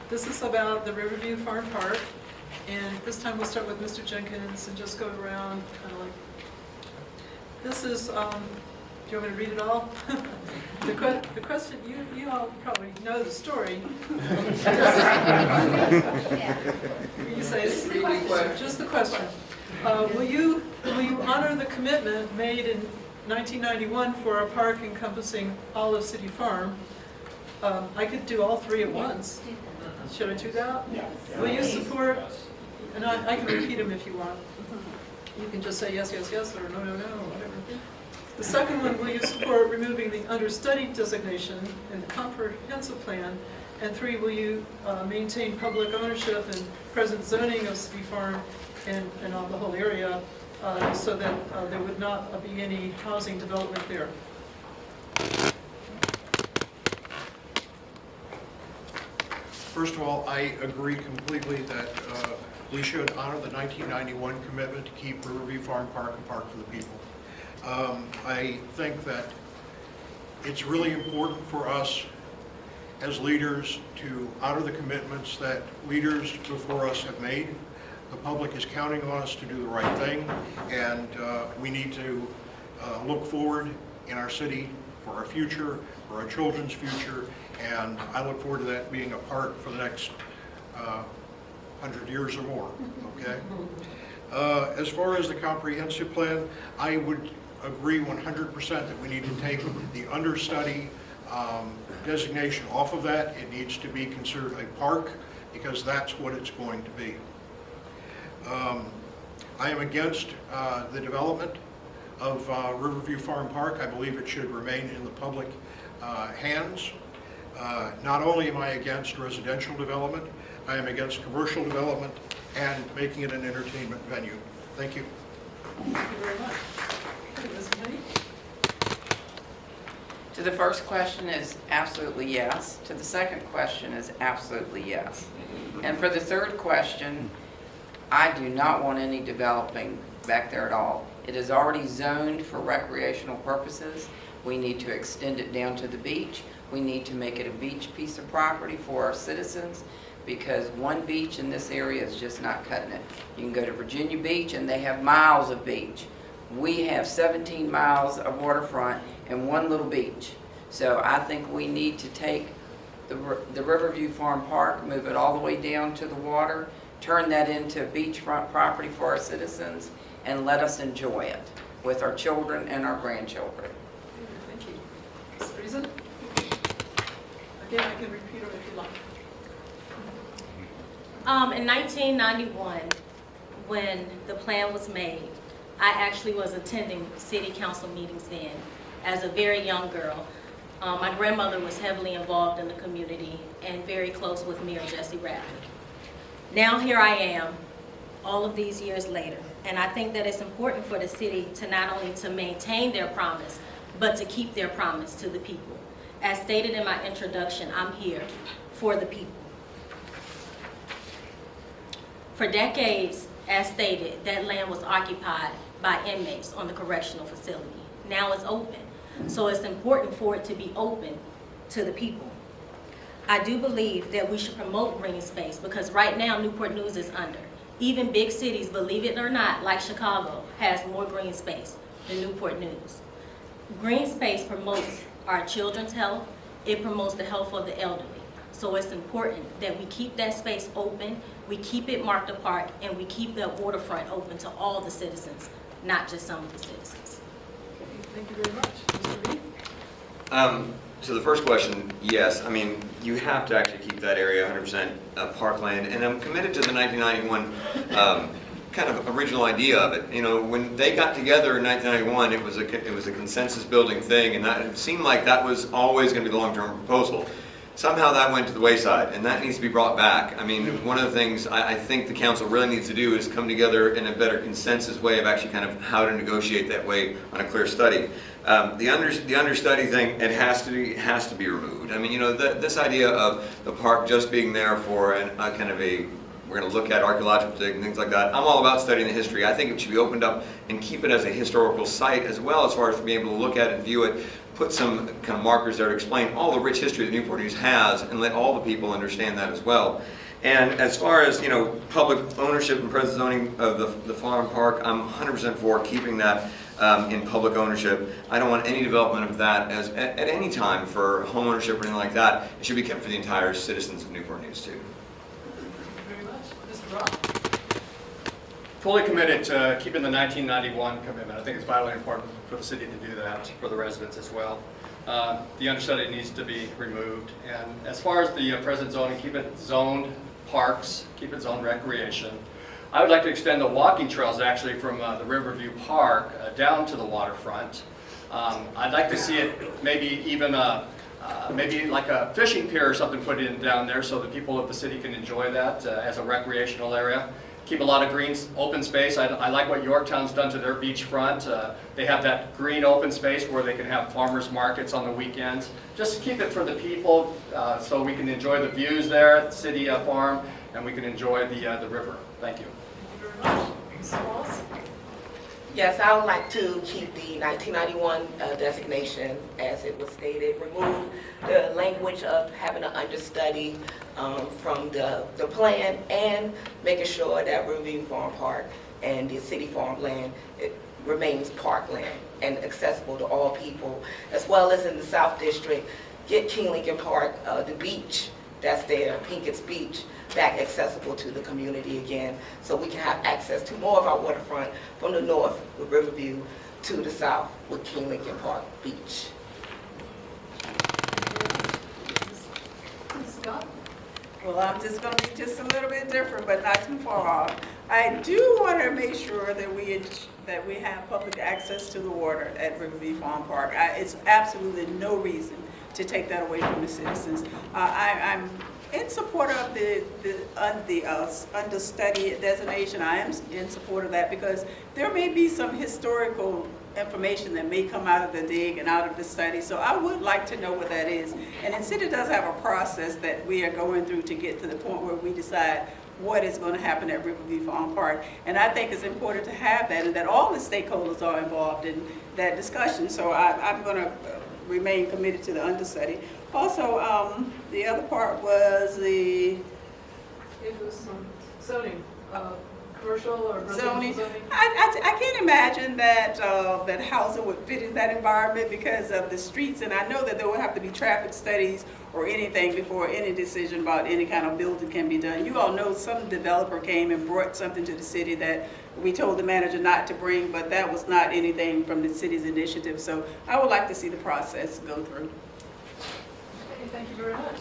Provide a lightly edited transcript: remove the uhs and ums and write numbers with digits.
This is about the Riverview Farm Park, and this time we'll start with Mr. Jenkins and just go around kind of like, this is, do you want me to read it all? The question, you all probably know the story. You say, just the question. Will you honor the commitment made in 1991 for a park encompassing all of City Farm? I could do all three at once. Should I do that? Yes. Will you support, and I can repeat them if you want. You can just say yes, yes, yes, or no, no, no, or whatever. The second one, will you support removing the understudy designation in the comprehensive plan? And three, will you maintain public ownership and present zoning of City Farm and on the whole area so that there would not be any housing development there? First of all, I agree completely that we should honor the 1991 commitment to keep Riverview Farm Park a park for the people. I think that it's really important for us as leaders to honor the commitments that leaders before us have made. The public is counting on us to do the right thing, and we need to look forward in our city for our future, for our children's future, and I look forward to that being a park for the next 100 years or more, okay? As far as the comprehensive plan, I would agree 100% that we need to take the understudy designation off of that. It needs to be considered a park because that's what it's going to be. I am against the development of Riverview Farm Park. I believe it should remain in the public hands. Not only am I against residential development, I am against commercial development and making it an entertainment venue. Thank you. Thank you very much. Ms. Penny? To the first question is absolutely yes. To the second question is absolutely yes. And for the third question, I do not want any developing back there at all. It is already zoned for recreational purposes. We need to extend it down to the beach. We need to make it a beach piece of property for our citizens because one beach in this area is just not cutting it. You can go to Virginia Beach and they have miles of beach. We have 17 miles of waterfront and one little beach. So I think we need to take the Riverview Farm Park, move it all the way down to the water, turn that into beachfront property for our citizens, and let us enjoy it with our children and our grandchildren. Thank you. Ms. Reason? Again, I can repeat it if you like. In 1991, when the plan was made, I actually was attending city council meetings then as a very young girl. My grandmother was heavily involved in the community and very close with Mayor Jesse Radley. Now here I am, all of these years later, and I think that it's important for the city to not only to maintain their promise, but to keep their promise to the people. As stated in my introduction, I'm here for the people. For decades, as stated, that land was occupied by inmates on the correctional facility. Now it's open, so it's important for it to be open to the people. I do believe that we should promote green space because right now Newport News is under. Even big cities, believe it or not, like Chicago, has more green space than Newport News. Green space promotes our children's health, it promotes the health of the elderly. So it's important that we keep that space open, we keep it marked a park, and we keep the waterfront open to all the citizens, not just some of the citizens. Okay, thank you very much. Mr. Reed? So the first question, yes. I mean, you have to actually keep that area 100% parkland, and I'm committed to the 1991 kind of original idea of it. You know, when they got together in 1991, it was a consensus building thing, and that it seemed like that was always going to be the long-term proposal. Somehow that went to the wayside, and that needs to be brought back. I mean, one of the things I think the council really needs to do is come together in a better consensus way of actually kind of how to negotiate that way on a clear study. The understudy thing, it has to be removed. I mean, you know, this idea of the park just being there for kind of a, we're going to look at archaeological dig and things like that. I'm all about studying the history. I think it should be opened up and keep it as a historical site as well, as far as being able to look at it and view it. put some kind of markers there to explain all the rich history that Newport News has and let all the people understand that as well. And as far as, public ownership and present zoning of the farm park, I'm 100% for keeping that in public ownership. I don't want any development of that at any time for home ownership or anything like that. It should be kept for the entire citizens of Newport News too. Thank you very much. Mr. Rock? Fully committed to keeping the 1991 commitment. I think it's vitally important for the city to do that, for the residents as well. The understudy needs to be removed. And as far as the present zoning, keep it zoned parks, keep it zoned recreation. I would like to extend the walking trails actually from the Riverview Park down to the waterfront. I'd like to see it maybe even maybe like a fishing pier or something put in down there so that people of the city can enjoy that as a recreational area. Keep a lot of green open space. I like what Yorktown's done to their beachfront. They have that green open space where they can have farmers markets on the weekends. Just keep it for the people so we can enjoy the views there at the city farm and we can enjoy the river. Thank you. Thank you very much. Mrs. Moss? Yes, I would like to keep the 1991 designation as it was stated, remove the language of having an understudy from the plan, and making sure that Riverview Farm Park and the city farmland remains parkland and accessible to all people, as well as in the South District, get King Lincoln Park, the beach that's there, Pinkett's Beach, back accessible to the community again, so we can have access to more of our waterfront from the north with Riverview to the south with King Lincoln Park Beach. Mrs. Scott? Well, I'm just going to be just a little bit different, but not too far off. I do want to make sure that we have public access to the water at Riverview Farm Park. It's absolutely no reason to take that away from the citizens. I'm in support of the understudy designation. I am in support of that because there may be some historical information that may come out of the dig and out of the study. So I would like to know what that is. And the city does have a process that we are going through to get to the point where we decide what is going to happen at Riverview Farm Park. And I think it's important to have that and that all the stakeholders are involved in that discussion. So I'm going to remain committed to the understudy. Also, the other part was It was zoning, commercial or residential zoning. zoning? I can't imagine that that housing would fit in that environment because of the streets, and I know that there would have to be traffic studies or anything before any decision about any kind of building can be done. You all know some developer came and brought something to the city that we told the manager not to bring, but that was not anything from the city's initiative. So I would like to see the process go through. Okay, thank you very much.